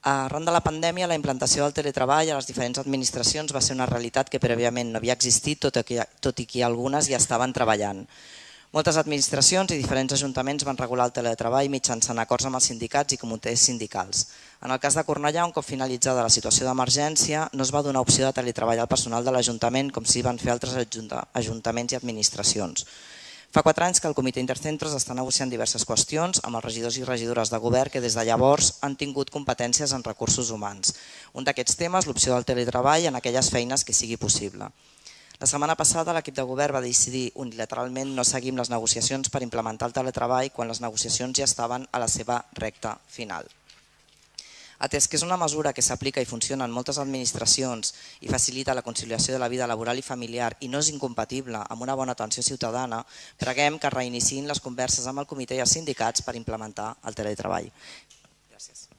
Arran de la pandèmia, la implantació del teletreball a les diferents administracions va ser una realitat que prèviament no havia existit, tot i que algunes ja estaven treballant. Moltes administracions i diferents ajuntaments van regular el teletreball mitjançant acords amb els sindicats i comitès sindicals. En el cas de Cornellà, un cop finalitzada la situació d'emergència, no es va donar opció de teletreball al personal de l'Ajuntament com sí van fer altres ajuntaments i administracions. Fa 4 anys que el Comitè Intercentres està negociant diverses qüestions amb els regidors i regidores de govern que des de llavors han tingut competències en recursos humans. Un d'aquests temes, l'opció del teletreball en aquelles feines que sigui possible. La setmana passada l'equip de govern va decidir unilateralment no seguir amb les negociacions per implementar el teletreball quan les negociacions ja estaven a la seva recta final. Atès que és una mesura que s'aplica i funciona en moltes administracions i facilita la conciliació de la vida laboral i familiar i no és incompatible amb una bona atenció ciutadana, preguem que reiniciïn les converses amb el comitè i els sindicats per implementar el teletreball. Gràcies.